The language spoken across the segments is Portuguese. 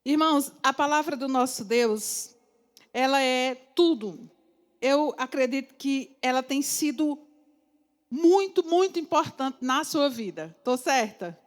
Irmãos, a palavra do nosso Deus, ela é tudo. Eu acredito que ela tem sido muito, muito importante na sua vida. Estou certa?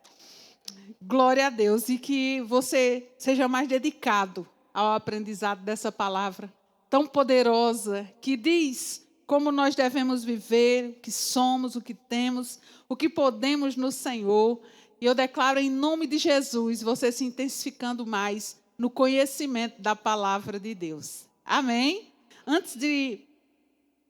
Glória a Deus. E que você seja mais dedicado ao aprendizado dessa palavra tão poderosa, que diz como nós devemos viver, o que somos, o que temos, o que podemos no Senhor. E eu declaro em nome de Jesus, você se intensificando mais no conhecimento da palavra de Deus. Amém? Antes de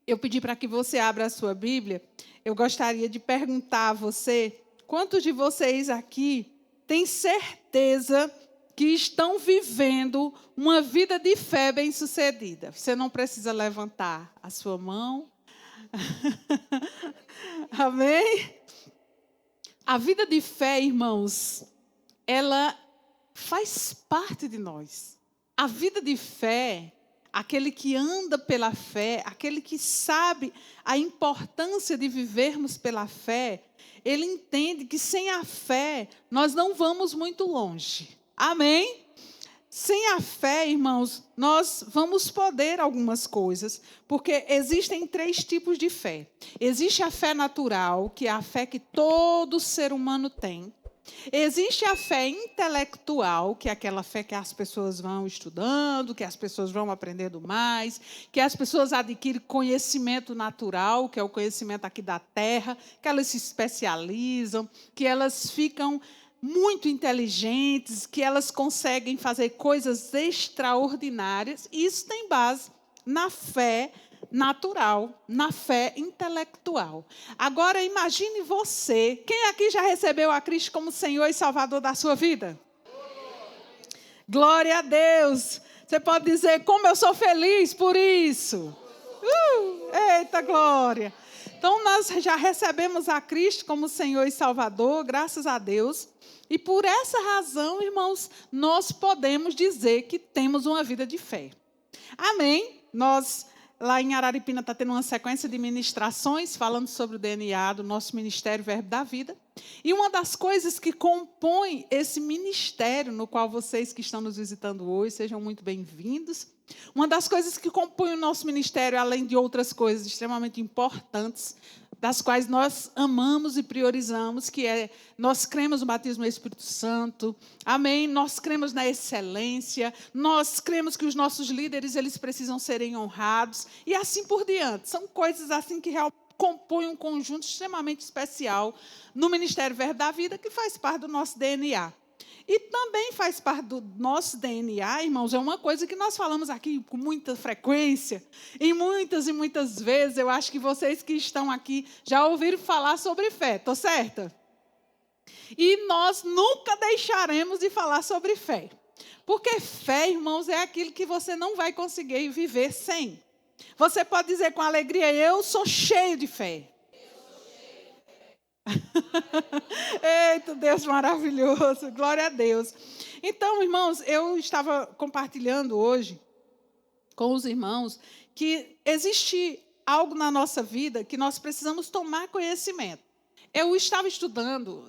eu pedir para que você abra a sua Bíblia, eu gostaria de perguntar a você, quantos de vocês aqui têm certeza que estão vivendo uma vida de fé bem-sucedida? Você não precisa levantar a sua mão. Amém? A vida de fé, irmãos, ela faz parte de nós. A vida de fé, aquele que anda pela fé, aquele que sabe a importância de vivermos pela fé, ele entende que sem a fé nós não vamos muito longe. Amém? Sem a fé, irmãos, nós vamos poder algumas coisas, porque existem 3 tipos de fé. Existe a fé natural, que é a fé que todo ser humano tem. Existe a fé intelectual, que é aquela fé que as pessoas vão estudando, que as pessoas vão aprendendo mais, que as pessoas adquirem conhecimento natural, que é o conhecimento aqui da terra, que elas se especializam, que elas ficam muito inteligentes, que elas conseguem fazer coisas extraordinárias. E isso tem base na fé natural, na fé intelectual. Agora imagine você, quem aqui já recebeu a Cristo como Senhor e Salvador da sua vida? Glória a Deus! Você pode dizer, como eu sou feliz por isso. Eita glória! Então nós já recebemos a Cristo como Senhor e Salvador, graças a Deus. E por essa razão, irmãos, nós podemos dizer que temos uma vida de fé. Amém? Nós, lá em Araripina, está tendo uma sequência de ministrações falando sobre o DNA do nosso Ministério Verbo da Vida. E uma das coisas que compõe esse ministério, no qual vocês que estão nos visitando hoje, sejam muito bem-vindos. Uma das coisas que compõe o nosso ministério, além de outras coisas extremamente importantes, das quais nós amamos e priorizamos, que é, nós cremos no batismo do Espírito Santo, amém? Nós cremos na excelência, nós cremos que os nossos líderes, eles precisam serem honrados, e assim por diante. São coisas assim que realmente compõem um conjunto extremamente especial no Ministério Verbo da Vida, que faz parte do nosso DNA. E também faz parte do nosso DNA, irmãos, é uma coisa que nós falamos aqui com muita frequência, e muitas vezes, eu acho que vocês que estão aqui já ouviram falar sobre fé, estou certa? E nós nunca deixaremos de falar sobre fé, porque fé, irmãos, é aquilo que você não vai conseguir viver sem. Você pode dizer com alegria, eu sou cheio de fé. Eita, Deus maravilhoso, glória a Deus. Então, irmãos, eu estava compartilhando hoje com os irmãos que existe algo na nossa vida que nós precisamos tomar conhecimento. Eu estava estudando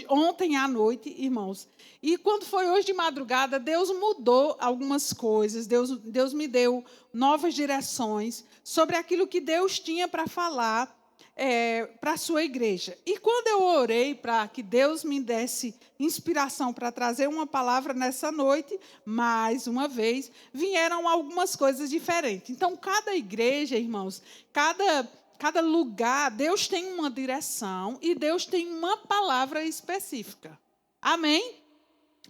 ontem à noite, irmãos, e quando foi hoje de madrugada, Deus mudou algumas coisas, Deus me deu novas direções sobre aquilo que Deus tinha para falar para a sua igreja. E quando eu orei para que Deus me desse inspiração para trazer uma palavra nessa noite, mais uma vez, vieram algumas coisas diferentes. Então, cada igreja, irmãos, cada lugar, Deus tem uma direção e Deus tem uma palavra específica. Amém?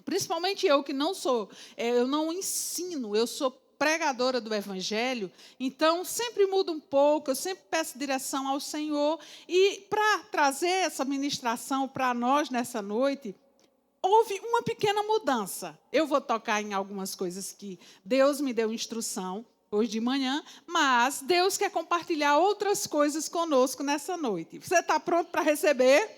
Principalmente eu que não sou, eu não ensino, eu sou pregadora do Evangelho, então sempre mudo um pouco, eu sempre peço direção ao Senhor, e para trazer essa ministração para nós nessa noite, houve uma pequena mudança. Eu vou tocar em algumas coisas que Deus me deu instrução hoje de manhã, mas Deus quer compartilhar outras coisas conosco nessa noite. Você está pronto para receber?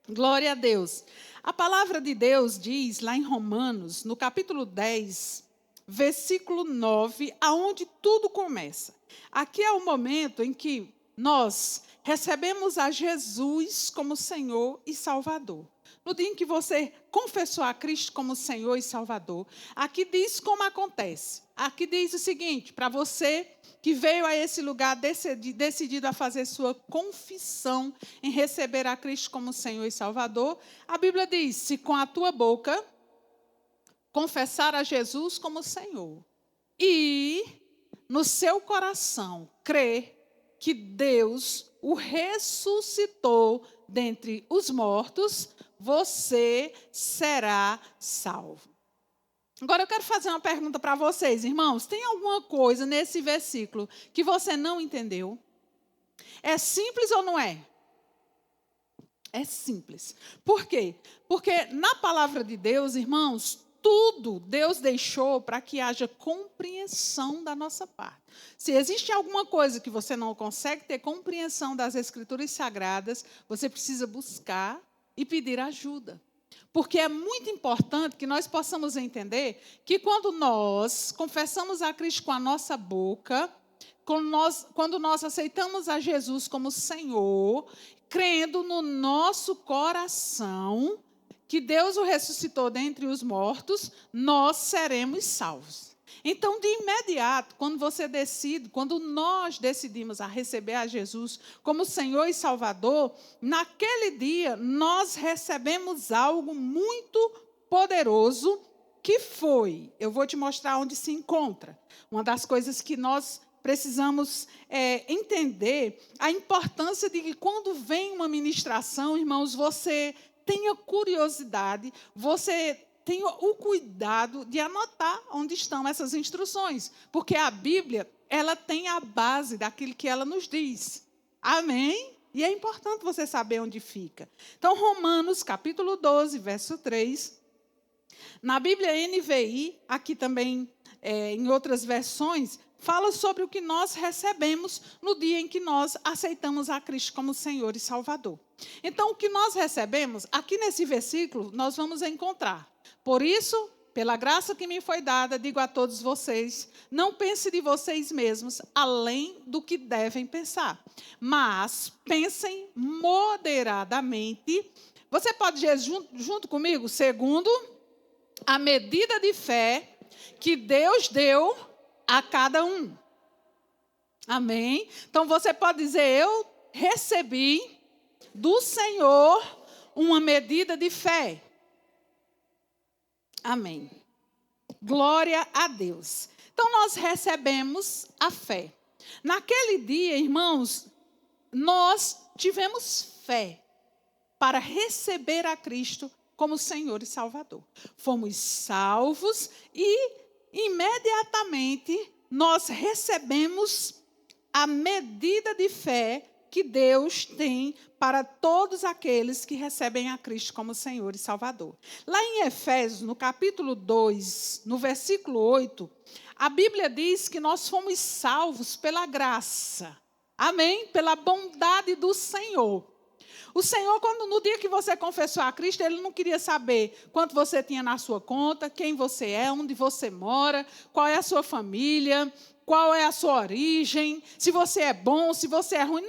Glória a Deus. A palavra de Deus diz lá em Romanos, no capítulo 10, versículo 9, aonde tudo começa. Aqui é o momento em que nós recebemos a Jesus como Senhor e Salvador. No dia em que você confessou a Cristo como Senhor e Salvador, aqui diz como acontece. Aqui diz o seguinte, para você que veio a esse lugar decidido a fazer sua confissão em receber a Cristo como Senhor e Salvador, a Bíblia diz, se com a tua boca confessar a Jesus como Senhor e no seu coração crer que Deus o ressuscitou dentre os mortos, você será salvo. Agora eu quero fazer uma pergunta para vocês, irmãos. Tem alguma coisa nesse versículo que você não entendeu? É simples ou não é? É simples. Por quê? Porque na palavra de Deus, irmãos, tudo Deus deixou para que haja compreensão da nossa parte. Se existe alguma coisa que você não consegue ter compreensão das Escrituras Sagradas, você precisa buscar e pedir ajuda. Porque é muito importante que nós possamos entender que quando nós confessamos a Cristo com a nossa boca, quando nós aceitamos a Jesus como Senhor, crendo no nosso coração que Deus o ressuscitou dentre os mortos, nós seremos salvos. Então, de imediato, quando nós decidimos a receber a Jesus como Senhor e Salvador, naquele dia nós recebemos algo muito poderoso que foi, eu vou te mostrar onde se encontra. Uma das coisas que nós precisamos entender, a importância de que quando vem uma ministração, irmãos, você tenha curiosidade, você tenha o cuidado de anotar onde estão essas instruções, porque a Bíblia, ela tem a base daquilo que ela nos diz. Amém? E é importante você saber onde fica. Então, Romanos, capítulo 12, verso 3, na Bíblia NVI, aqui também em outras versões, fala sobre o que nós recebemos no dia em que nós aceitamos a Cristo como Senhor e Salvador. Então, o que nós recebemos, aqui nesse versículo, nós vamos encontrar. Por isso, pela graça que me foi dada, digo a todos vocês, não pense de vocês mesmos além do que devem pensar, mas pensem moderadamente. Você pode dizer junto comigo, segundo a medida de fé que Deus deu a cada um. Amém? Então, você pode dizer, eu recebi do Senhor uma medida de fé. Amém. Glória a Deus. Então, nós recebemos a fé. Naquele dia, irmãos, nós tivemos fé para receber a Cristo como Senhor e Salvador. Fomos salvos e, imediatamente, nós recebemos a medida de fé que Deus tem para todos aqueles que recebem a Cristo como Senhor e Salvador. Lá em Efésios, no capítulo 2, no versículo 8, a Bíblia diz que nós fomos salvos pela graça. Amém? Pela bondade do Senhor. O Senhor, no dia que você confessou a Cristo, Ele não queria saber quanto você tinha na sua conta, quem você é, onde você mora, qual é a sua família, qual é a sua origem, se você é bom, se você é ruim.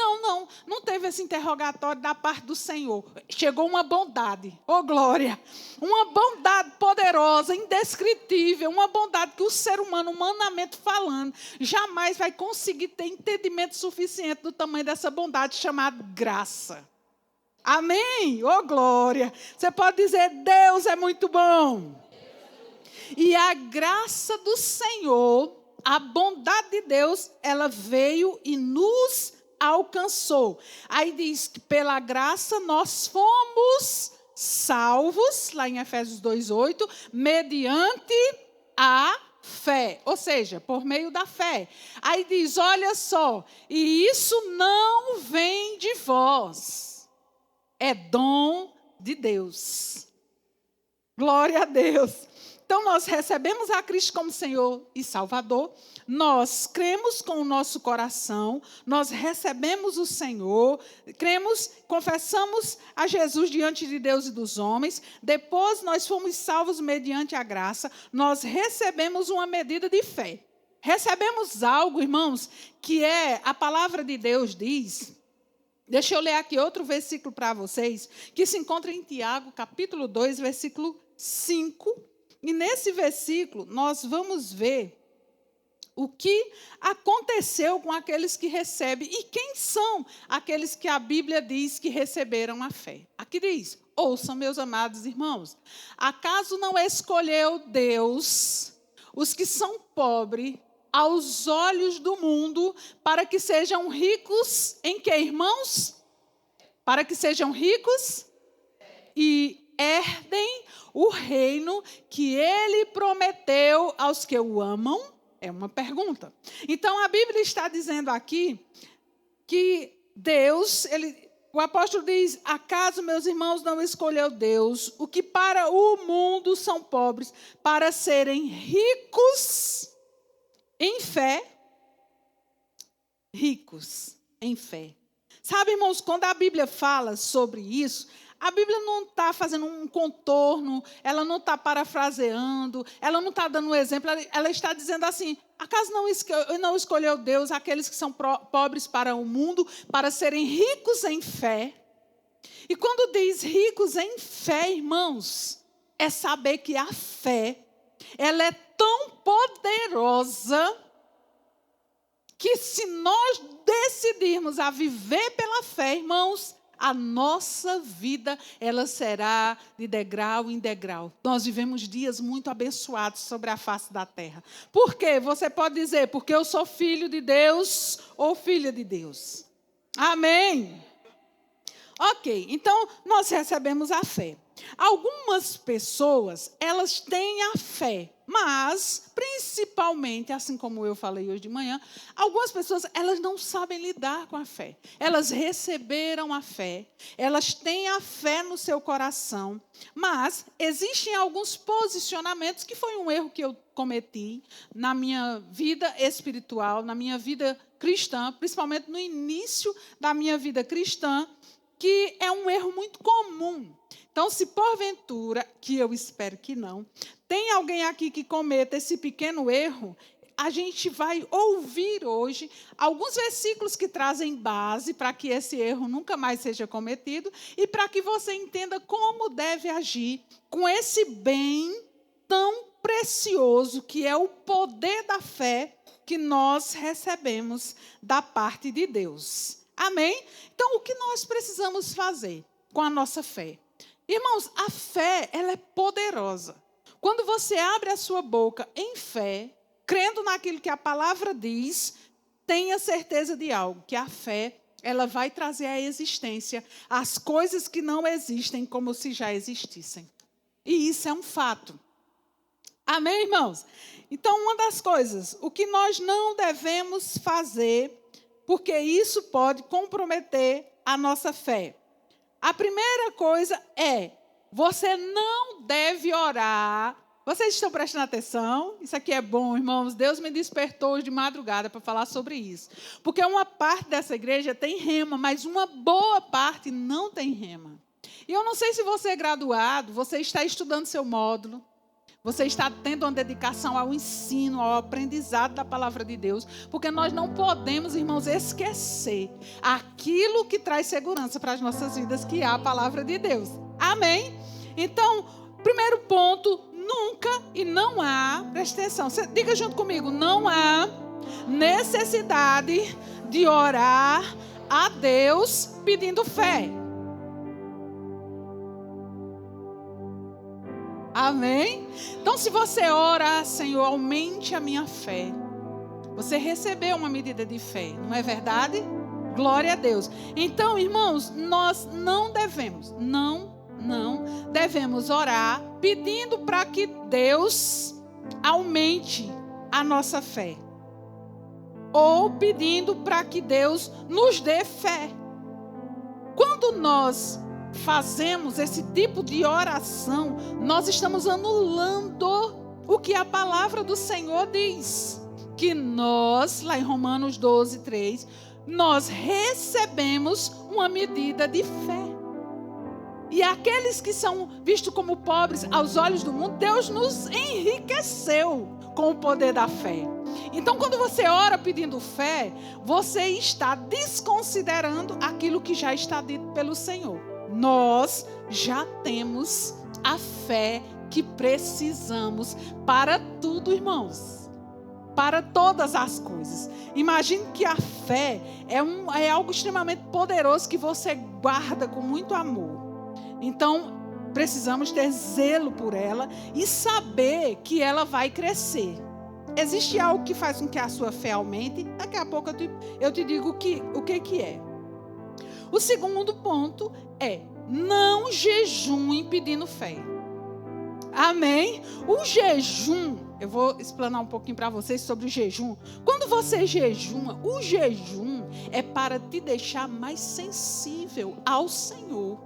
Não teve esse interrogatório da parte do Senhor. Chegou uma bondade, glória, uma bondade poderosa, indescritível, uma bondade que o ser humano, humanamente falando, jamais vai conseguir ter entendimento suficiente do tamanho dessa bondade chamada graça. Amém? Glória. Você pode dizer, Deus é muito bom. E a graça do Senhor, a bondade de Deus, ela veio e nos alcançou. Aí diz que pela graça nós fomos salvos, lá em Efésios 2:8, mediante a fé, ou seja, por meio da fé. Aí diz, olha só, e isso não vem de vós. É dom de Deus. Glória a Deus. Então, nós recebemos a Cristo como Senhor e Salvador, nós cremos com o nosso coração, nós recebemos o Senhor, cremos, confessamos a Jesus diante de Deus e dos homens, depois nós fomos salvos mediante a graça, nós recebemos uma medida de fé. Recebemos algo, irmãos, que a palavra de Deus diz, Deixa eu ler aqui outro versículo para vocês, que se encontra em Tiago, capítulo 2, versículo 5. E nesse versículo, nós vamos ver o que aconteceu com aqueles que recebem e quem são aqueles que a Bíblia diz que receberam a fé. Aqui diz: ouçam, meus amados irmãos, acaso não escolheu Deus os que são pobres aos olhos do mundo para que sejam ricos em quê, irmãos? Para que sejam ricos e herdem o reino que ele prometeu aos que o amam? É uma pergunta. Então, a Bíblia está dizendo aqui que Deus, o apóstolo diz: acaso, meus irmãos, não escolheu Deus o que para o mundo são pobres, para serem ricos em fé? Ricos em fé. Sabe, irmãos, quando a Bíblia fala sobre isso, a Bíblia não está fazendo um contorno, ela não está parafraseando, ela não está dando um exemplo, ela está dizendo assim: acaso não escolheu Deus aqueles que são pobres para o mundo, para serem ricos em fé? E quando diz ricos em fé, irmãos, é saber que a fé, ela é tão poderosa, que se nós decidirmos a viver pela fé, irmãos, a nossa vida, ela será de degrau em degrau. Nós vivemos dias muito abençoados sobre a face da terra. Por quê? Você pode dizer: porque eu sou filho de Deus ou filha de Deus. Amém? Ok, então nós recebemos a fé. Algumas pessoas, elas têm a fé, mas, principalmente, assim como eu falei hoje de manhã, algumas pessoas, elas não sabem lidar com a fé. Elas receberam a fé, elas têm a fé no seu coração, mas existem alguns posicionamentos, que foi um erro que eu cometi na minha vida espiritual, na minha vida cristã, principalmente no início da minha vida cristã, que é um erro muito comum. Então, se porventura, que eu espero que não, tem alguém aqui que cometa esse pequeno erro, a gente vai ouvir hoje alguns versículos que trazem base para que esse erro nunca mais seja cometido e para que você entenda como deve agir com esse bem tão precioso que é o poder da fé que nós recebemos da parte de Deus. Amém? Então, o que nós precisamos fazer com a nossa fé? Irmãos, a fé, ela é poderosa. Quando você abre a sua boca em fé, crendo naquilo que a palavra diz, tenha certeza de algo, que a fé, ela vai trazer à existência as coisas que não existem como se já existissem. E isso é um fato. Amém, irmãos? Então, uma das coisas, o que nós não devemos fazer, porque isso pode comprometer a nossa fé. A primeira coisa é, você não deve orar. Vocês estão prestando atenção? Isso aqui é bom, irmãos. Deus me despertou hoje de madrugada para falar sobre isso. Porque uma parte dessa igreja tem rema, mas uma boa parte não tem rema. E eu não sei se você é graduado, você está estudando seu módulo, você está tendo uma dedicação ao ensino, ao aprendizado da palavra de Deus, porque nós não podemos, irmãos, esquecer aquilo que traz segurança para as nossas vidas, que é a palavra de Deus. Amém? Então, primeiro ponto, nunca e não há, presta atenção, diga junto comigo, não há necessidade de orar a Deus pedindo fé. Amém? Então, se você ora, Senhor, aumente a minha fé. Você recebeu uma medida de fé, não é verdade? Glória a Deus. Então, irmãos, nós não devemos orar pedindo para que Deus aumente a nossa fé. Ou pedindo para que Deus nos dê fé. Quando nós fazemos esse tipo de oração, nós estamos anulando o que a palavra do Senhor diz. Que nós, lá em Romanos 12, 3, nós recebemos uma medida de fé. E aqueles que são vistos como pobres aos olhos do mundo, Deus nos enriqueceu com o poder da fé. Então, quando você ora pedindo fé, você está desconsiderando aquilo que já está dito pelo Senhor. Nós já temos a fé que precisamos para tudo, irmãos. Para todas as coisas. Imagine que a fé é algo extremamente poderoso que você guarda com muito amor. Então, precisamos ter zelo por ela e saber que ela vai crescer. Existe algo que faz com que a sua fé aumente? Daqui a pouco eu te digo o que é. O segundo ponto é: não jejum pedindo fé. Amém? O jejum, eu vou explanar um pouquinho para vocês sobre o jejum. Quando você jejuma, o jejum é para te deixar mais sensível ao Senhor.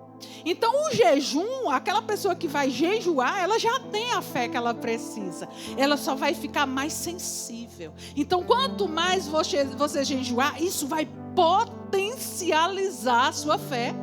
Então o jejum, aquela pessoa que vai jejuar, ela já tem a fé que ela precisa. Ela só vai ficar mais sensível. Então quanto mais você jejuar, isso vai potencializar a sua fé.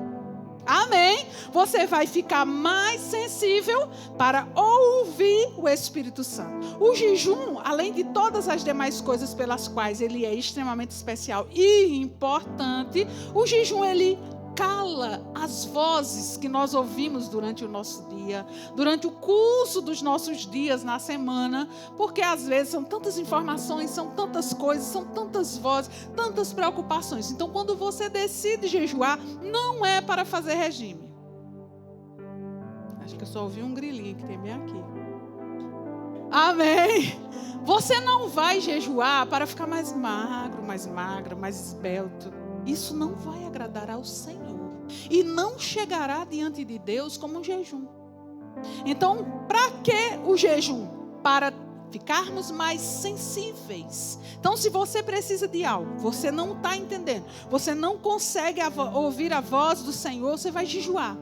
Amém? Você vai ficar mais sensível para ouvir o Espírito Santo. O jejum, além de todas as demais coisas pelas quais ele é extremamente especial e importante, o jejum, ele cala as vozes que nós ouvimos durante o nosso dia, durante o curso dos nossos dias na semana, porque às vezes são tantas informações, são tantas coisas, são tantas vozes, tantas preocupações. Então, quando você decide jejuar, não é para fazer regime. Acho que eu só ouvi um grilinho que tem bem aqui. Amém? Você não vai jejuar para ficar mais magro, mais magra, mais esbelto. Isso não vai agradar ao Senhor. E não chegará diante de Deus como um jejum. Então, para que o jejum? Para ficarmos mais sensíveis. Então, se você precisa de algo, você não está entendendo, você não consegue ouvir a voz do Senhor, você vai jejuar.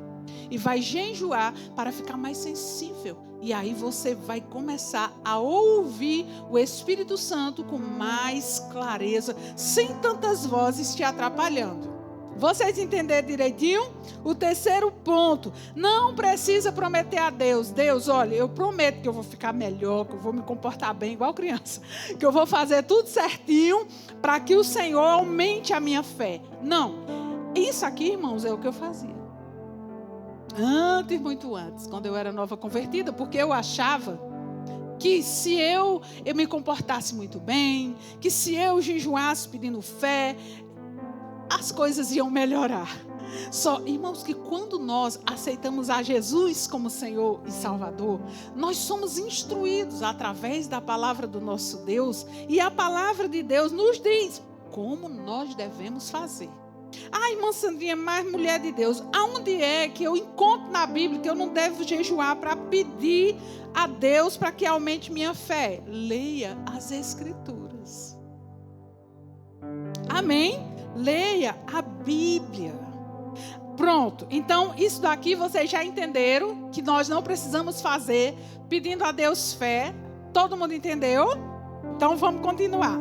E vai jejuar para ficar mais sensível. E aí você vai começar a ouvir o Espírito Santo com mais clareza, sem tantas vozes te atrapalhando. Vocês entenderam direitinho? O terceiro ponto: não precisa prometer a Deus. Deus, olha, eu prometo que eu vou ficar melhor, que eu vou me comportar bem igual criança, que eu vou fazer tudo certinho para que o Senhor aumente a minha fé. Não. Isso aqui, irmãos, é o que eu fazia. Antes, muito antes, quando eu era nova convertida, porque eu achava que se eu me comportasse muito bem, que se eu jejuasse pedindo fé, as coisas iam melhorar. Só, irmãos, que quando nós aceitamos a Jesus como Senhor e Salvador, nós somos instruídos através da palavra do nosso Deus, e a palavra de Deus nos diz como nós devemos fazer. Ah, irmã Sandrinha, mais mulher de Deus, aonde é que eu encontro na Bíblia que eu não devo jejuar para pedir a Deus para que aumente minha fé? Leia as Escrituras. Amém? Leia a Bíblia. Pronto, então isso daqui vocês já entenderam que nós não precisamos fazer pedindo a Deus fé. Todo mundo entendeu? Então vamos continuar.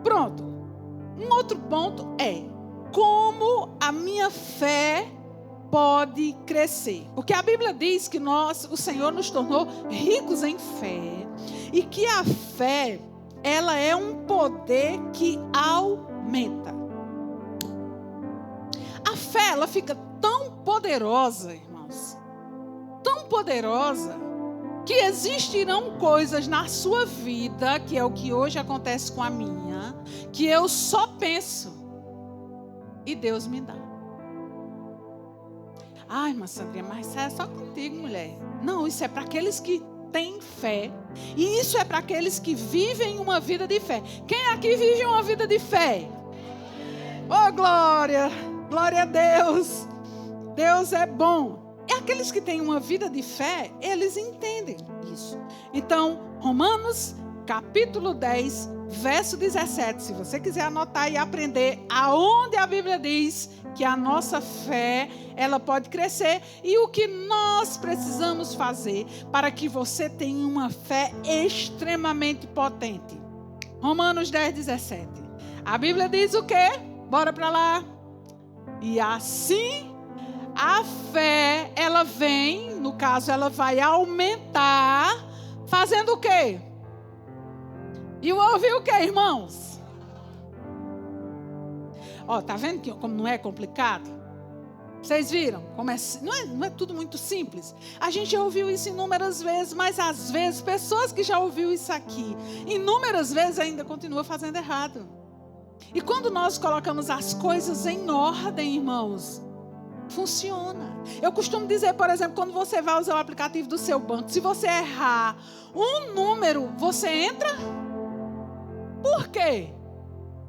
Pronto, um outro ponto é como a minha fé pode crescer. Porque a Bíblia diz que o Senhor nos tornou ricos em fé. E que a fé, ela é um poder que aumenta. A fé, ela fica tão poderosa, irmãos. Tão poderosa, que existirão coisas na sua vida, que é o que hoje acontece com a minha, que eu só penso e Deus me dá. Ai, irmã Sandrinha, mas isso é só contigo, mulher. Não, isso é para aqueles que têm fé. E isso é para aqueles que vivem uma vida de fé. Quem aqui vive uma vida de fé? Oh, glória! Glória a Deus! Deus é bom. E aqueles que têm uma vida de fé, eles entendem isso. Então, Romanos, capítulo 10, verso 17. Se você quiser anotar e aprender aonde a Bíblia diz que a nossa fé, ela pode crescer. E o que nós precisamos fazer para que você tenha uma fé extremamente potente. Romanos 10, 17. A Bíblia diz o quê? Bora para lá. E assim a fé, ela vem, no caso, ela vai aumentar, fazendo o quê? E o ouvir o quê, irmãos? Ó, tá vendo como não é complicado? Vocês viram? Como não é tudo muito simples. A gente já ouviu isso inúmeras vezes, mas às vezes, pessoas que já ouviram isso aqui, inúmeras vezes ainda continuam fazendo errado. E quando nós colocamos as coisas em ordem, irmãos, funciona. Eu costumo dizer, por exemplo, quando você vai usar o aplicativo do seu banco, se você errar um número, você entra? Por quê?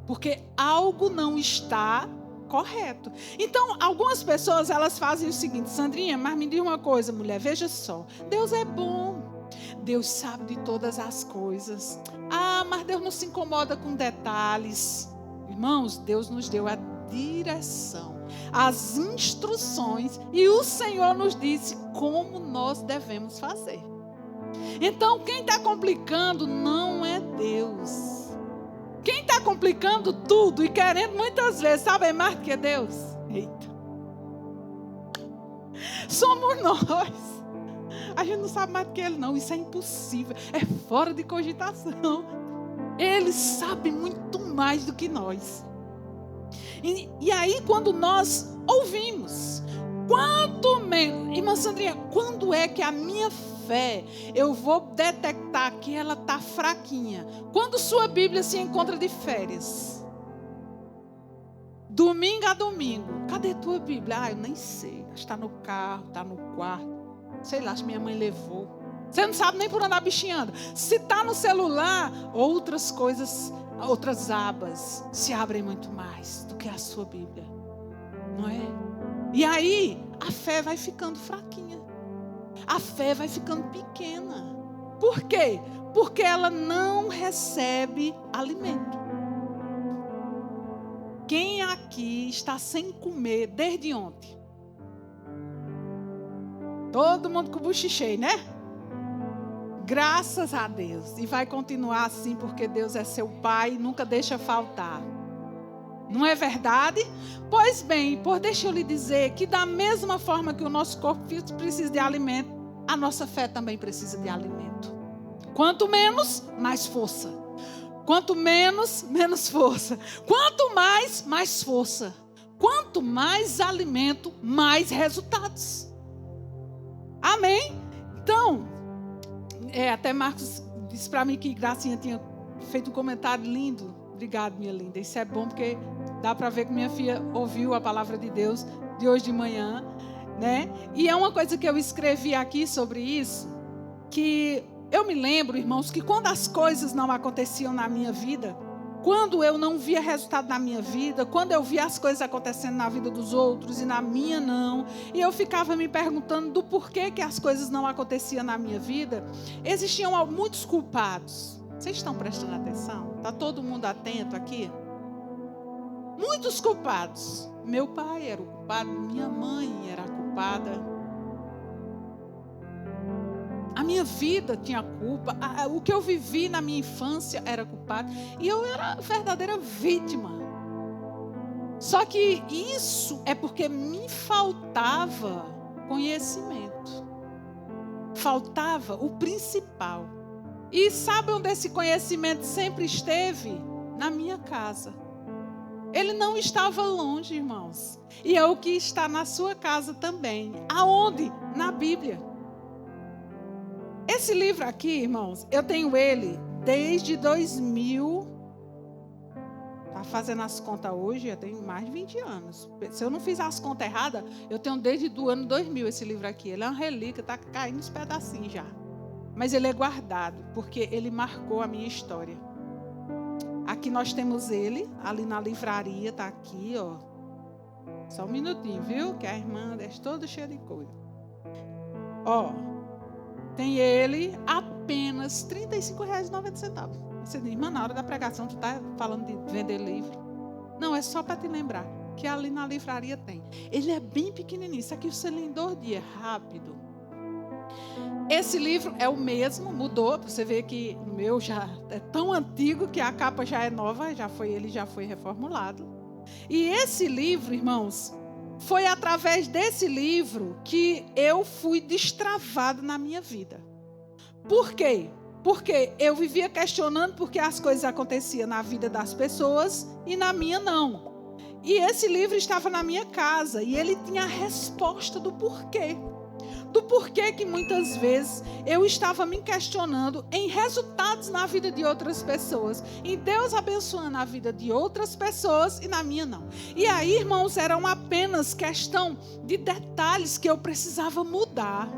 Porque algo não está correto. Então, algumas pessoas, elas fazem o seguinte: Sandrinha, mas me diz uma coisa, mulher, veja só, Deus é bom, Deus sabe de todas as coisas. Ah, mas Deus não se incomoda com detalhes. Irmãos, Deus nos deu a direção, as instruções, e o Senhor nos disse como nós devemos fazer. Então, quem está complicando não é Deus. Quem está complicando tudo e querendo muitas vezes saber mais do que Deus? Eita. Somos nós. A gente não sabe mais do que Ele, não. Isso é impossível. É fora de cogitação. Ele sabe muito mais do que nós. E aí, quando nós ouvimos, quanto menos... Irmã Sandrinha, quando é que a minha fé, eu vou detectar que ela está fraquinha? Quando sua Bíblia se encontra de férias, domingo a domingo, cadê tua Bíblia? Ah, eu nem sei, está no carro, está no quarto, sei lá, se minha mãe levou. Você não sabe nem por onde a bichinha anda. Se está no celular, outras coisas, outras abas se abrem muito mais do que a sua Bíblia, não é? E aí a fé vai ficando fraquinha. A fé vai ficando pequena. Por quê? Porque ela não recebe alimento. Quem aqui está sem comer desde ontem? Todo mundo com o bucho cheio, né? Graças a Deus. E vai continuar assim, porque Deus é seu Pai e nunca deixa faltar. Não é verdade? Pois bem, deixa eu lhe dizer que da mesma forma que o nosso corpo físico precisa de alimento, a nossa fé também precisa de alimento. Quanto menos, mais força. Quanto menos, menos força. Quanto mais, mais força. Quanto mais alimento, mais resultados. Amém? Então, até Marcos disse para mim que Gracinha tinha feito um comentário lindo. Obrigado, minha linda. Isso é bom porque dá para ver que minha filha ouviu a palavra de Deus de hoje de manhã, né? E é uma coisa que eu escrevi aqui sobre isso, que eu me lembro, irmãos, que quando as coisas não aconteciam na minha vida, quando eu não via resultado na minha vida, quando eu via as coisas acontecendo na vida dos outros e na minha não, e eu ficava me perguntando do porquê que as coisas não aconteciam na minha vida, existiam muitos culpados. Vocês estão prestando atenção? Está todo mundo atento aqui? Muitos culpados. Meu pai era o culpado, minha mãe era a culpada. A minha vida tinha culpa. O que eu vivi na minha infância era culpado. E eu era a verdadeira vítima. Só que isso é porque me faltava conhecimento. Faltava o principal. E sabe onde esse conhecimento sempre esteve? Na minha casa. Ele não estava longe, irmãos. E é o que está na sua casa também. Aonde? Na Bíblia. Esse livro aqui, irmãos, eu tenho ele desde 2000. Está fazendo as contas hoje, eu tenho mais de 20 anos. Se eu não fiz as contas erradas, eu tenho desde o ano 2000 esse livro aqui. Ele é uma relíquia, está caindo uns pedacinhos já. Mas ele é guardado, porque ele marcou a minha história. Aqui nós temos ele, ali na livraria, está aqui, ó. Só um minutinho, viu? Que a irmã deixa toda cheia de coisa. Ó, tem ele apenas R$ 35,90. Você diz, irmã, na hora da pregação tu está falando de vender livro. Não, é só para te lembrar que ali na livraria tem. Ele é bem pequenininho, isso aqui você lê em 2 dias, rápido. Esse livro é o mesmo, mudou. Você vê que o meu já é tão antigo que a capa já é nova, ele já foi reformulado. E esse livro, irmãos, foi através desse livro que eu fui destravado na minha vida. Por quê? Porque eu vivia questionando porque as coisas aconteciam na vida das pessoas e na minha não. E esse livro estava na minha casa e ele tinha a resposta do porquê. Do porquê que muitas vezes eu estava me questionando em resultados na vida de outras pessoas. Em Deus abençoando a vida de outras pessoas e na minha não. E aí, irmãos, eram apenas questão de detalhes que eu precisava mudar.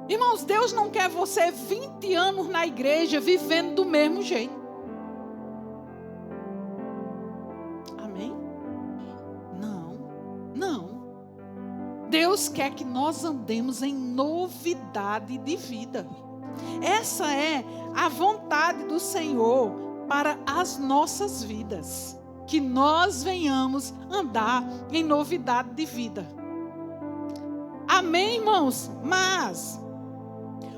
Irmãos, Deus não quer você 20 anos na igreja vivendo do mesmo jeito. Amém? Não. Deus quer que nós andemos em novidade de vida. Essa é a vontade do Senhor para as nossas vidas. Que nós venhamos andar em novidade de vida. Amém, irmãos? Mas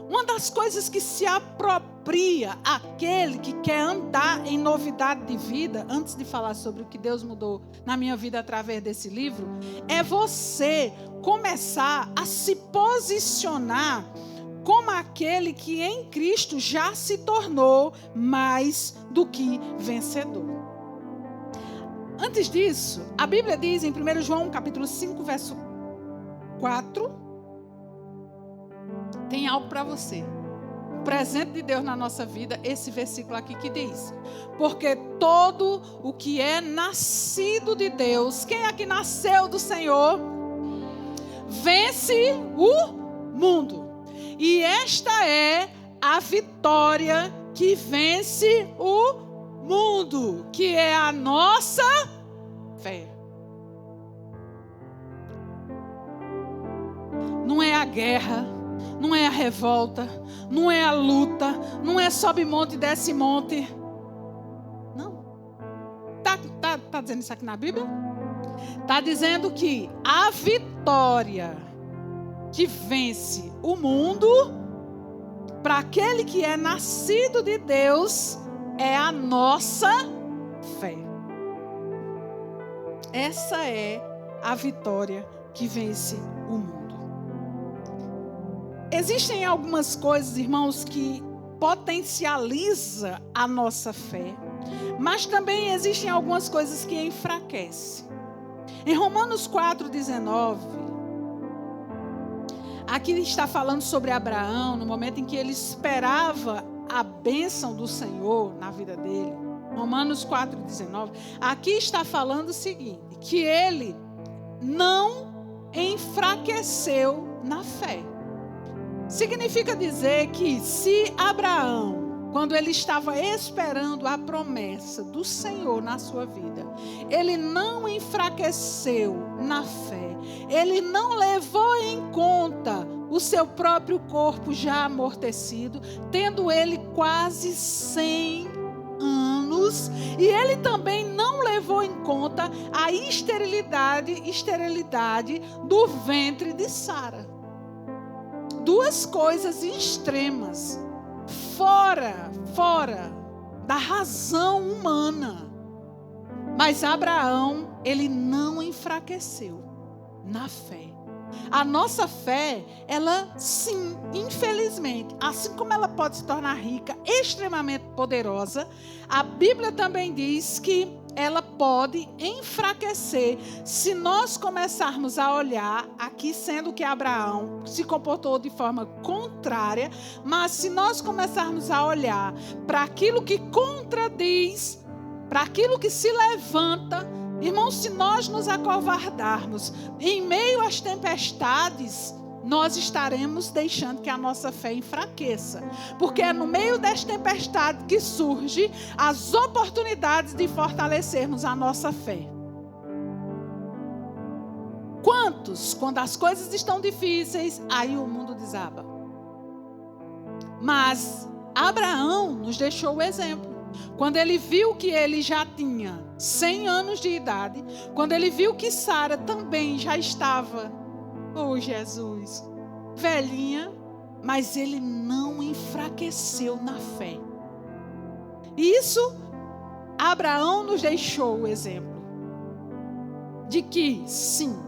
uma das coisas que se apropria àquele que quer andar em novidade de vida, antes de falar sobre o que Deus mudou na minha vida através desse livro, é você começar a se posicionar como aquele que em Cristo já se tornou mais do que vencedor. Antes disso, a Bíblia diz em 1 João capítulo 5, verso 4, tem algo para você. O presente de Deus na nossa vida, esse versículo aqui que diz: porque todo o que é nascido de Deus, quem é que nasceu do Senhor, vence o mundo. E esta é a vitória que vence o mundo, que é a nossa fé. Não é a guerra, não é a revolta, não é a luta, não é sobe monte e desce monte. Não. Tá dizendo isso aqui na Bíblia? Está dizendo que a vitória que vence o mundo, para aquele que é nascido de Deus, é a nossa fé. Essa é a vitória que vence o mundo. Existem algumas coisas, irmãos, que potencializam a nossa fé, mas também existem algumas coisas que enfraquecem. Em Romanos 4,19, aqui está falando sobre Abraão, no momento em que ele esperava a bênção do Senhor na vida dele. Romanos 4,19, aqui está falando o seguinte, que ele não enfraqueceu na fé. Significa dizer que se Abraão, quando ele estava esperando a promessa do Senhor na sua vida, ele não enfraqueceu na fé, ele não levou em conta o seu próprio corpo já amortecido, tendo ele quase 100 anos, e ele também não levou em conta a esterilidade do ventre de Sara. Duas coisas extremas, fora da razão humana. Mas Abraão, ele não enfraqueceu na fé. A nossa fé, ela sim, infelizmente, assim como ela pode se tornar rica, extremamente poderosa, a Bíblia também diz que ela pode enfraquecer se nós começarmos a olhar, aqui sendo que Abraão se comportou de forma contrária, mas se nós começarmos a olhar para aquilo que contradiz, para aquilo que se levanta, irmãos, se nós nos acovardarmos em meio às tempestades, nós estaremos deixando que a nossa fé enfraqueça. Porque é no meio desta tempestade que surgem as oportunidades de fortalecermos a nossa fé. Quantos, quando as coisas estão difíceis, aí o mundo desaba. Mas Abraão nos deixou o exemplo. Quando ele viu que ele já tinha 100 anos de idade, quando ele viu que Sara também já estava, oh Jesus, velhinha, mas ele não enfraqueceu na fé. Isso, Abraão nos deixou o exemplo de que, sim,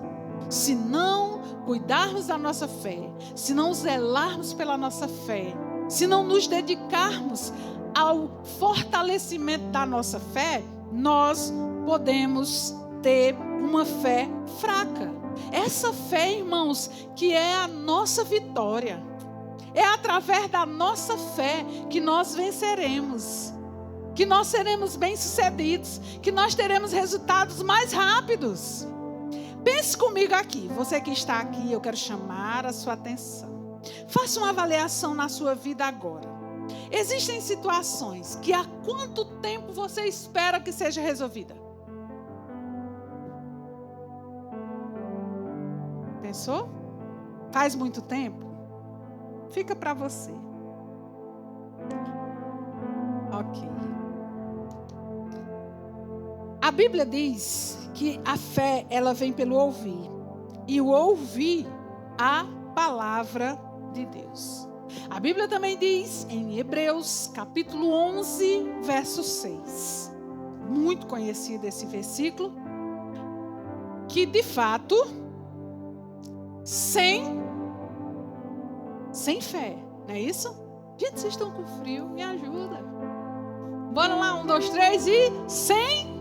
se não cuidarmos da nossa fé, se não zelarmos pela nossa fé, se não nos dedicarmos ao fortalecimento da nossa fé, nós podemos ter uma fé fraca. Essa fé, irmãos, que é a nossa vitória. É através da nossa fé que nós venceremos, que nós seremos bem-sucedidos, que nós teremos resultados mais rápidos. Pense comigo aqui, você que está aqui, eu quero chamar a sua atenção. Faça uma avaliação na sua vida agora. Existem situações que há quanto tempo você espera que seja resolvida? Pensou? Faz muito tempo? Fica para você. Ok. A Bíblia diz que a fé, ela vem pelo ouvir. E o ouvir a palavra de Deus. A Bíblia também diz em Hebreus, capítulo 11, verso 6. Muito conhecido esse versículo. Que de fato, sem fé, não é isso? Gente, vocês estão com frio, me ajuda. Bora lá, 1, 2, 3 e sem.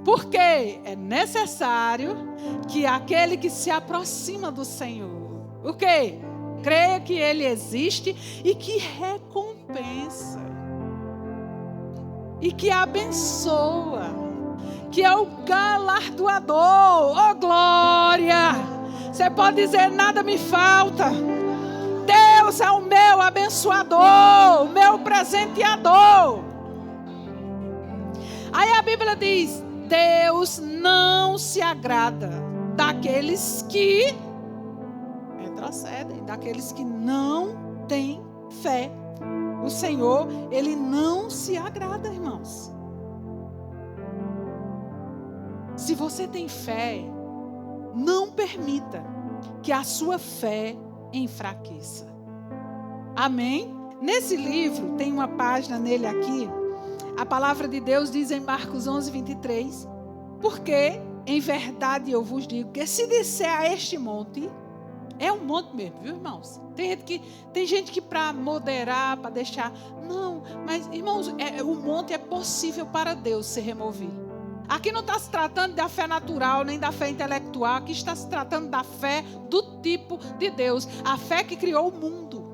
Porque é necessário que aquele que se aproxima do Senhor, o quê? Creia que Ele existe e que recompensa. E que abençoa. Que é o galardoador. Oh, glória! Você pode dizer, nada me falta. Deus é o meu abençoador, o meu presenteador. Aí a Bíblia diz, Deus não se agrada daqueles que retrocedem, daqueles que não têm fé. O Senhor, Ele não se agrada, irmãos. Se você tem fé, não permita que a sua fé enfraqueça. Amém? Nesse livro, tem uma página nele aqui. A palavra de Deus diz em Marcos 11, 23. Porque, em verdade, eu vos digo que se disser a este monte, é um monte mesmo, viu, irmãos? Tem gente que para moderar, para deixar... Não, mas, irmãos, o monte é possível para Deus ser removido. Aqui não está se tratando da fé natural, nem da fé intelectual. Aqui está se tratando da fé do tipo de Deus. A fé que criou o mundo.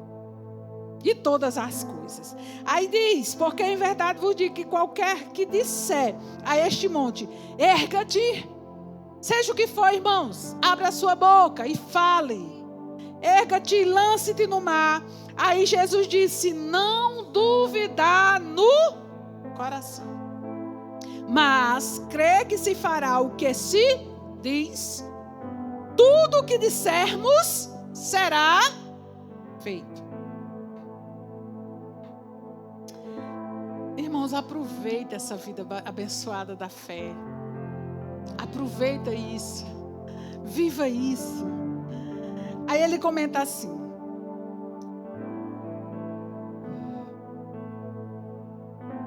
E todas as coisas. Aí diz, porque em verdade vos digo que qualquer que disser a este monte, erga-te, seja o que for, irmãos, abra a sua boca e fale. Erga-te e lance-te no mar. Aí Jesus disse, não duvidar no coração. Mas crê que se fará o que se diz, tudo o que dissermos será feito. Irmãos, aproveita essa vida abençoada da fé. Aproveita isso. Viva isso. Aí ele comenta assim.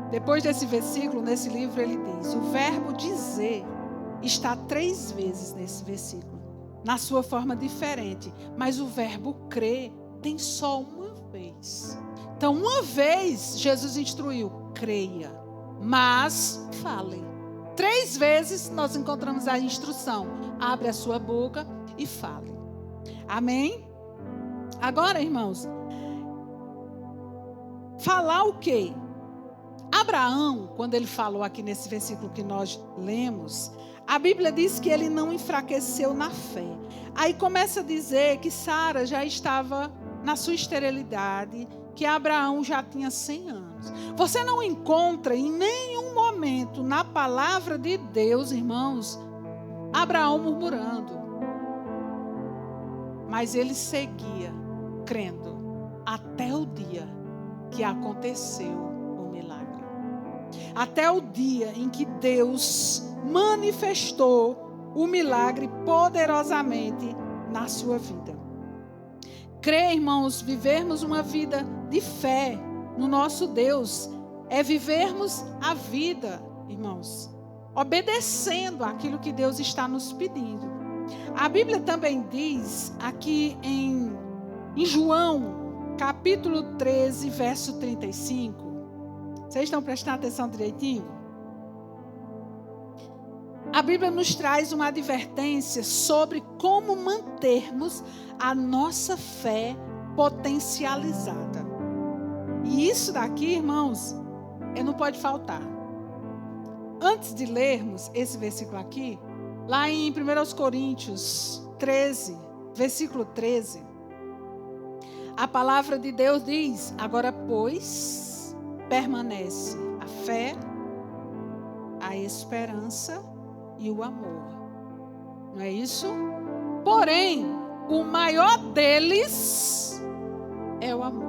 Depois desse versículo, nesse livro, ele diz: o verbo dizer está 3 vezes nesse versículo, na sua forma diferente, mas o verbo crer tem só uma vez. Então, uma vez, Jesus instruiu, creia, mas fale. 3 vezes nós encontramos a instrução, abre a sua boca e fale. Amém? Agora, irmãos, falar o quê? Abraão, quando ele falou aqui nesse versículo que nós lemos, a Bíblia diz que ele não enfraqueceu na fé. Aí começa a dizer que Sara já estava na sua esterilidade, que Abraão já tinha 100 anos. Você não encontra em nenhum momento na palavra de Deus, irmãos, Abraão murmurando. Mas ele seguia crendo até o dia que aconteceu. Até o dia em que Deus manifestou o milagre poderosamente na sua vida. Crer, irmãos, vivermos uma vida de fé no nosso Deus é vivermos a vida, irmãos, obedecendo aquilo que Deus está nos pedindo. A Bíblia também diz aqui em João, capítulo 13, verso 35. Vocês estão prestando atenção direitinho? A Bíblia nos traz uma advertência sobre como mantermos a nossa fé potencializada. E isso daqui, irmãos, não pode faltar. Antes de lermos esse versículo aqui, lá em 1 Coríntios 13, versículo 13, a palavra de Deus diz: agora, pois, permanece a fé, a esperança e o amor. Não é isso? Porém, o maior deles é o amor.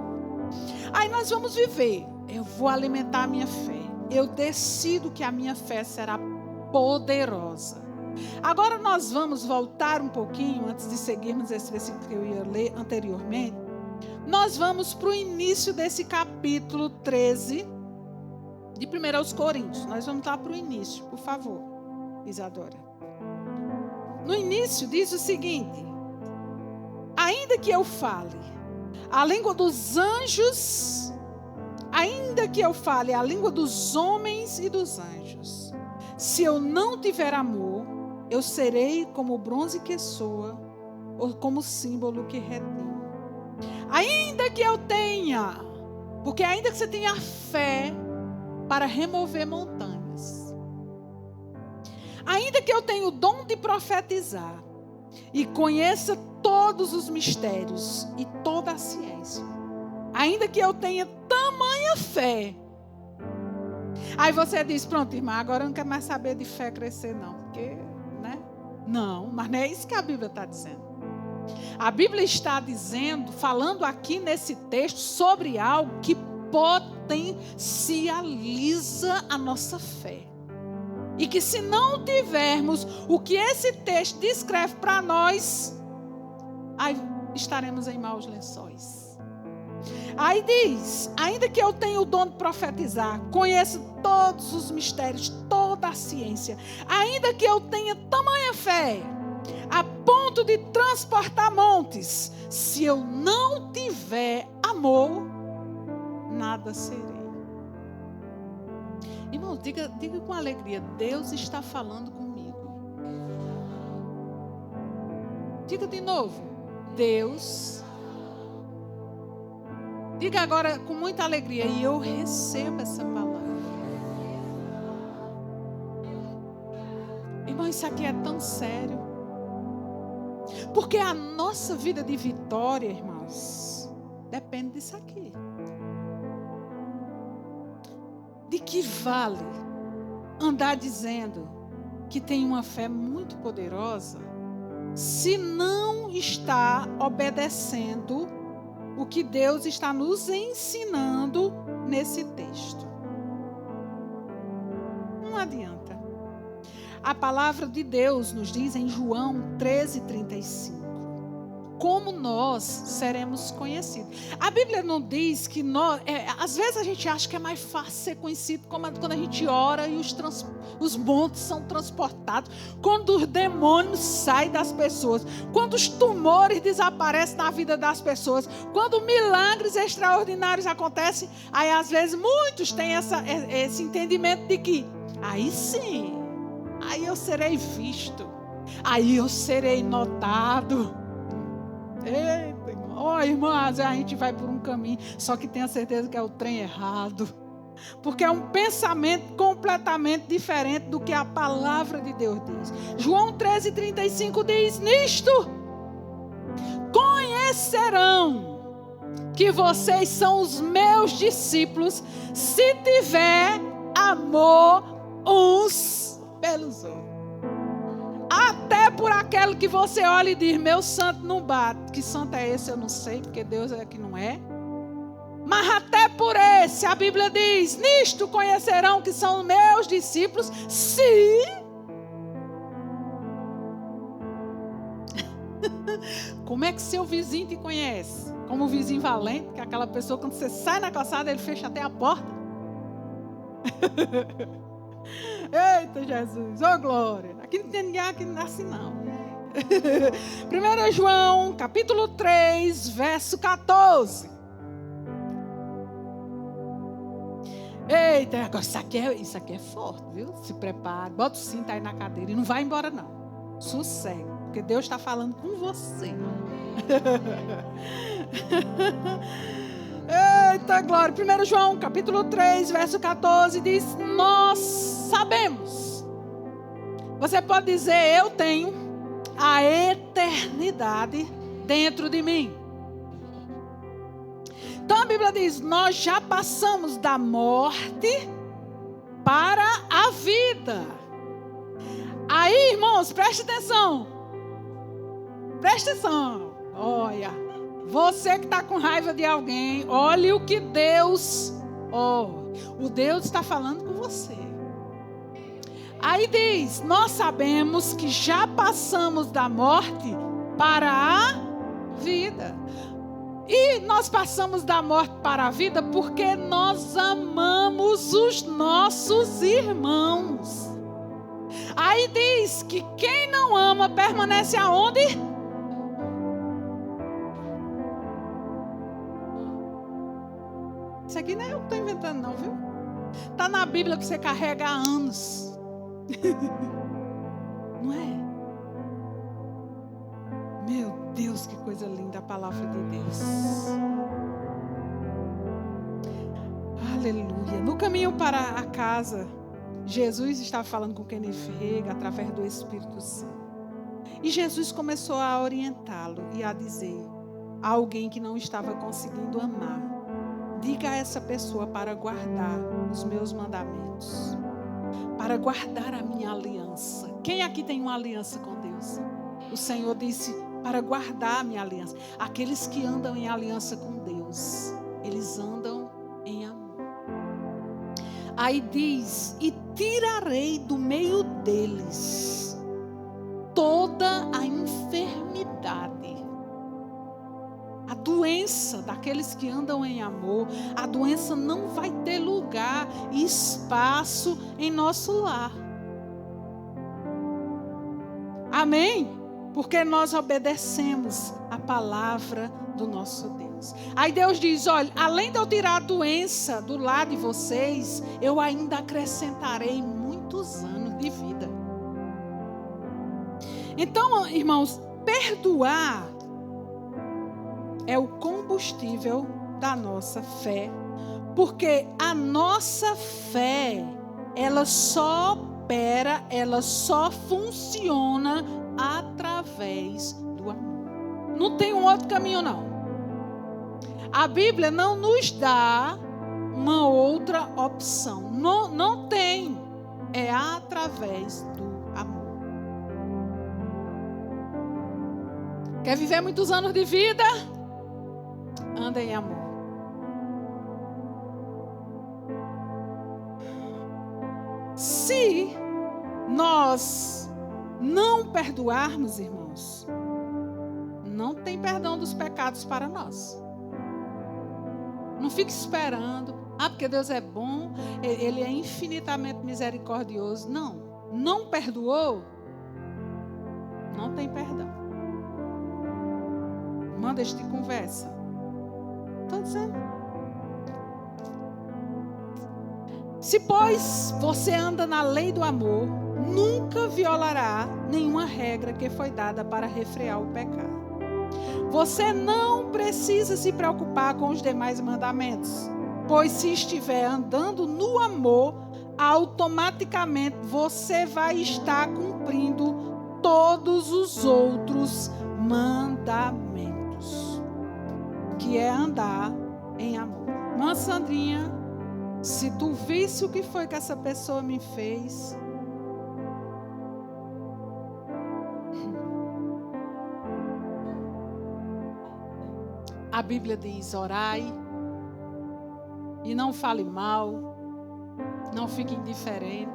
Aí nós vamos viver. Eu vou alimentar a minha fé. Eu decido que a minha fé será poderosa. Agora nós vamos voltar um pouquinho, antes de seguirmos esse versículo que eu ia ler anteriormente. Nós vamos para o início desse capítulo 13 de 1 Coríntios. Nós vamos lá para o início, por favor, Isadora. No início diz o seguinte: ainda que eu fale a língua dos anjos, ainda que eu fale a língua dos homens e dos anjos, se eu não tiver amor, eu serei como o bronze que soa, ou como o símbolo que retém. Ainda que eu tenha, porque ainda que você tenha fé para remover montanhas, ainda que eu tenha o dom de profetizar e conheça todos os mistérios e toda a ciência, ainda que eu tenha tamanha fé. Aí você diz: pronto, irmã, agora eu não quero mais saber de fé crescer não, porque, né? Não, mas não é isso que a Bíblia está dizendo. A Bíblia está dizendo, falando aqui nesse texto, sobre algo que potencializa a nossa fé. E que se não tivermos o que esse texto descreve para nós, aí estaremos em maus lençóis. Aí diz: ainda que eu tenha o dom de profetizar, conheço todos os mistérios, toda a ciência, ainda que eu tenha tamanha fé, a ponto de transportar montes, se eu não tiver amor, nada serei. Irmão, diga com alegria: Deus está falando comigo. Diga de novo: Deus. Diga agora com muita alegria: e eu recebo essa palavra. Irmão, isso aqui é tão sério. Porque a nossa vida de vitória, irmãos, depende disso aqui. De que vale andar dizendo que tem uma fé muito poderosa se não está obedecendo o que Deus está nos ensinando nesse texto? Não adianta. A palavra de Deus nos diz em João 13:35, como nós seremos conhecidos. A Bíblia não diz que nós... às vezes a gente acha que é mais fácil ser conhecido quando a gente ora e os montes são transportados, quando os demônios saem das pessoas, quando os tumores desaparecem na vida das pessoas, quando milagres extraordinários acontecem. Aí às vezes muitos têm esse entendimento de que aí sim, aí eu serei visto, aí eu serei notado. Eita, irmão. Irmãs, a gente vai por um caminho, só que tenha certeza que é o trem errado. Porque é um pensamento completamente diferente do que a palavra de Deus diz. João 13:35 diz: nisto conhecerão que vocês são os meus discípulos, se tiver amor uns pelos outros. Até por aquele que você olha e diz: meu santo não bate. Que santo é esse? Eu não sei, porque Deus é que não é. Mas até por esse, a Bíblia diz: nisto conhecerão que são meus discípulos, se... Como é que seu vizinho te conhece? Como o vizinho valente, que é aquela pessoa, quando você sai na calçada, ele fecha até a porta. Eita, Jesus, ô glória. Aqui não tem ninguém que nasce, não. 1 João, capítulo 3, verso 14. Eita, agora isso aqui é forte, viu? Se prepare, bota o cinto aí na cadeira e não vai embora não. Sossego, porque Deus está falando com você. Eita, glória. 1 João, capítulo 3, verso 14, diz: nós sabemos. Você pode dizer: eu tenho a eternidade dentro de mim. Então a Bíblia diz: nós já passamos da morte para a vida. Aí, irmãos, preste atenção. Preste atenção. Olha, você que está com raiva de alguém, olhe o que Deus... o Deus está falando com você. Aí diz: nós sabemos que já passamos da morte para a vida. E nós passamos da morte para a vida porque nós amamos os nossos irmãos. Aí diz que quem não ama permanece aonde? Isso aqui não é eu que estou inventando não, viu? Está na Bíblia que você carrega há anos. Não é? Meu Deus, que coisa linda a palavra de Deus. Aleluia. No caminho para a casa, Jesus estava falando com Kenneth Reagan através do Espírito Santo. E Jesus começou a orientá-lo e a dizer a alguém que não estava conseguindo amar: diga a essa pessoa para guardar os meus mandamentos, para guardar a minha aliança. Quem aqui tem uma aliança com Deus? O Senhor disse: para guardar a minha aliança. Aqueles que andam em aliança com Deus, eles andam em amor. Aí diz: e tirarei do meio deles toda a enfermidade. A doença daqueles que andam em amor, a doença não vai ter lugar e espaço em nosso lar. Amém? Porque nós obedecemos a palavra do nosso Deus. Aí Deus diz: olha, além de eu tirar a doença do lar de vocês, eu ainda acrescentarei muitos anos de vida. Então, irmãos, perdoar é o combustível da nossa fé, porque a nossa fé, ela só opera, ela só funciona através do amor. Não tem um outro caminho, não. A Bíblia não nos dá uma outra opção. Não tem. É através do amor. Quer viver muitos anos de vida? Anda em amor. Se nós não perdoarmos, irmãos, não tem perdão dos pecados para nós. Não fique esperando: porque Deus é bom, Ele é infinitamente misericordioso. Não perdoou, não tem perdão. Manda este conversa. Estou dizendo. Se, pois, você anda na lei do amor, nunca violará nenhuma regra que foi dada para refrear o pecado. Você não precisa se preocupar com os demais mandamentos, pois se estiver andando no amor, automaticamente você vai estar cumprindo todos os outros mandamentos, que é andar em amor. Irmã Sandrinha, se tu visse o que foi que essa pessoa me fez, a Bíblia diz: orai e não fale mal, não fique indiferente,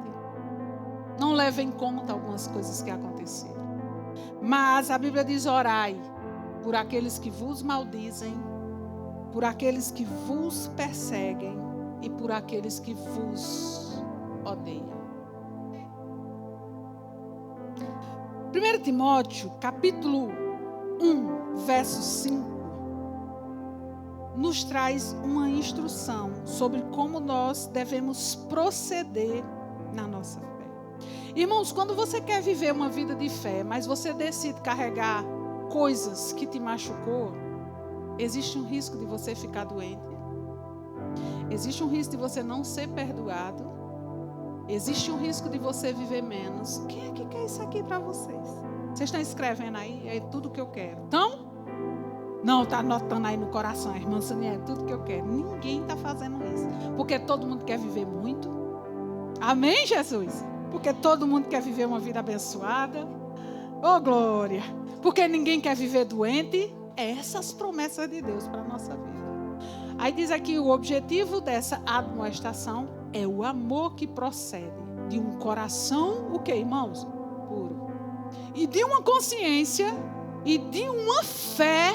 não leve em conta algumas coisas que aconteceram. Mas a Bíblia diz: orai por aqueles que vos maldizem, por aqueles que vos perseguem e por aqueles que vos odeiam. 1 Timóteo, capítulo 1, verso 5, nos traz uma instrução sobre como nós devemos proceder na nossa fé. Irmãos, quando você quer viver uma vida de fé, mas você decide carregar coisas que te machucou, existe um risco de você ficar doente. Existe um risco de você não ser perdoado. Existe um risco de você viver menos. Quem é que quer isso aqui para vocês? Vocês estão escrevendo aí? É tudo que eu quero. Então? Não, está anotando aí no coração, irmã Sonia, é tudo que eu quero. Ninguém está fazendo isso. Porque todo mundo quer viver muito. Amém, Jesus? Porque todo mundo quer viver uma vida abençoada. Oh, glória! Porque ninguém quer viver doente. Essas promessas de Deus para a nossa vida. Aí diz aqui, o objetivo dessa admoestação é o amor que procede de um coração, o que, irmãos? Puro. E de uma consciência e de uma fé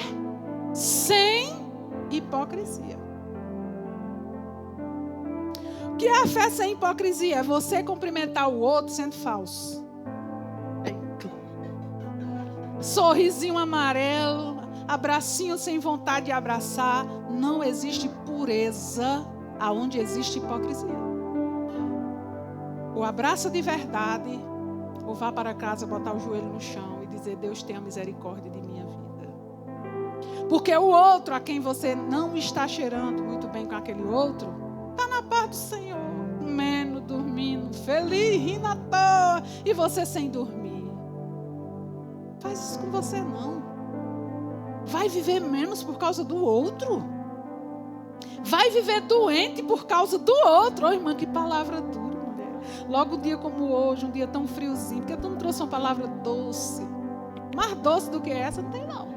sem hipocrisia. O que é a fé sem hipocrisia? É você cumprimentar o outro sendo falso. Sorrisinho amarelo, abracinho sem vontade de abraçar. Não existe pureza aonde existe hipocrisia. Ou abraça de verdade, ou vá para casa botar o joelho no chão e dizer: Deus tenha misericórdia de minha vida. Porque o outro a quem você não está cheirando muito bem com aquele outro, está na paz do Senhor, comendo, dormindo, feliz, rindo à toa, e você sem dormir. Faz isso com você não. Vai viver menos por causa do outro. Vai viver doente por causa do outro. Oh, irmã, que palavra dura, mulher. Logo um dia como hoje, um dia tão friozinho, porque tu não trouxe uma palavra doce. Mais doce do que essa, não tem não.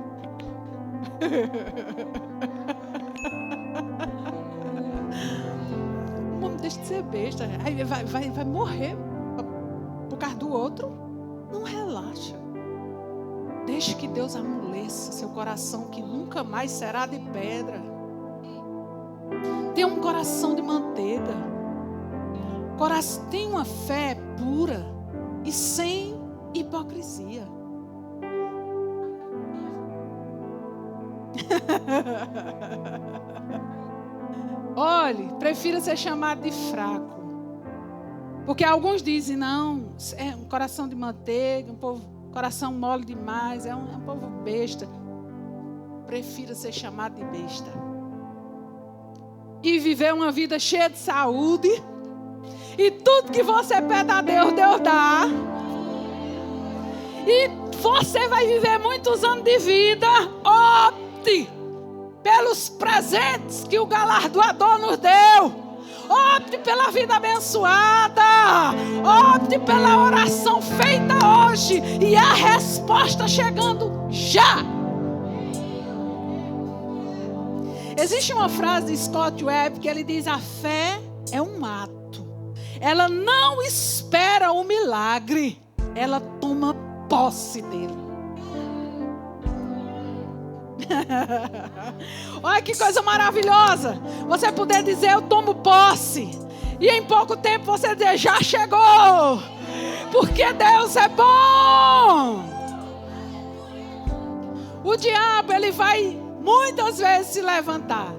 Não deixa de ser besta. Aí vai morrer por causa do outro. Não relaxa. Deixe que Deus amoleça seu coração, que nunca mais será de pedra. Tenha um coração de manteiga. Tenha uma fé pura e sem hipocrisia. Olhe, prefira ser chamado de fraco. Porque alguns dizem, não, é um coração de manteiga, um coração mole demais, é um povo besta. Prefira ser chamado de besta. E viver uma vida cheia de saúde. E tudo que você pede a Deus, Deus dá. E você vai viver muitos anos de vida. Opte pelos presentes que o galardoador nos deu. Opte pela vida abençoada. Opte pela oração feita hoje. E a resposta chegando já. Existe uma frase de Scott Webb que ele diz: a fé é um ato. Ela não espera o milagre. Ela toma posse dele. Olha que coisa maravilhosa. Você poder dizer: eu tomo posse. E em pouco tempo você dizer: já chegou. Porque Deus é bom. O diabo, ele vai muitas vezes se levantar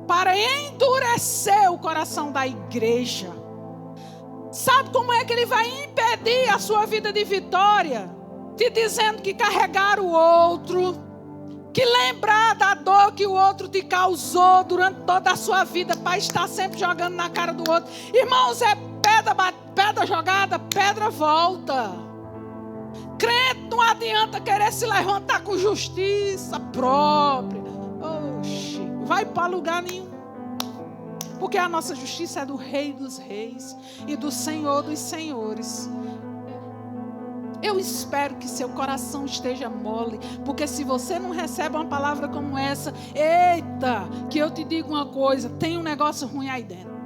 para endurecer o coração da igreja. Sabe como é que ele vai impedir a sua vida de vitória? Te dizendo que carregar o outro, que lembrar da dor que o outro te causou durante toda a sua vida, para estar sempre jogando na cara do outro. Irmãos, é pedra jogada, pedra volta. Crente não adianta querer se levantar com justiça própria. Oxi, vai para lugar nenhum. Porque a nossa justiça é do Rei dos Reis e do Senhor dos Senhores. Eu espero que seu coração esteja mole, porque se você não recebe uma palavra como essa, eita, que eu te digo uma coisa, tem um negócio ruim aí dentro.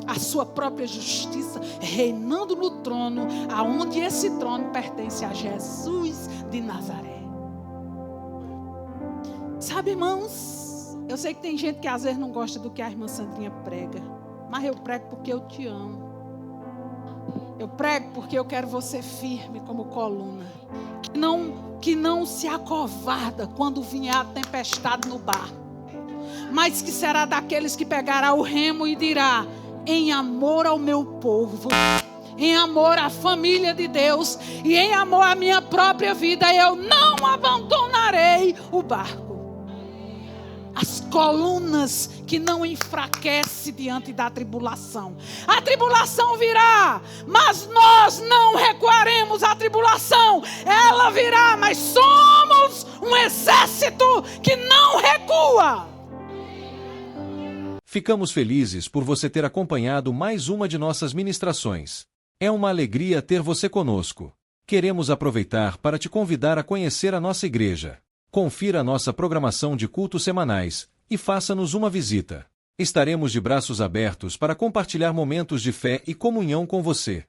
A sua própria justiça reinando no trono, aonde esse trono pertence a Jesus de Nazaré. Sabe, irmãos, eu sei que tem gente que às vezes não gosta do que a irmã Sandrinha prega, mas eu prego porque eu te amo. Eu prego porque eu quero você firme como coluna. Que não se acovarda quando vier a tempestade no barco. Mas que será daqueles que pegará o remo e dirá: em amor ao meu povo, em amor à família de Deus e em amor à minha própria vida, eu não abandonarei o barco. As colunas que não enfraquecem diante da tribulação. A tribulação virá, mas nós não recuaremos à tribulação. Ela virá, mas somos um exército que não recua. Ficamos felizes por você ter acompanhado mais uma de nossas ministrações. É uma alegria ter você conosco. Queremos aproveitar para te convidar a conhecer a nossa igreja. Confira a nossa programação de cultos semanais e faça-nos uma visita. Estaremos de braços abertos para compartilhar momentos de fé e comunhão com você.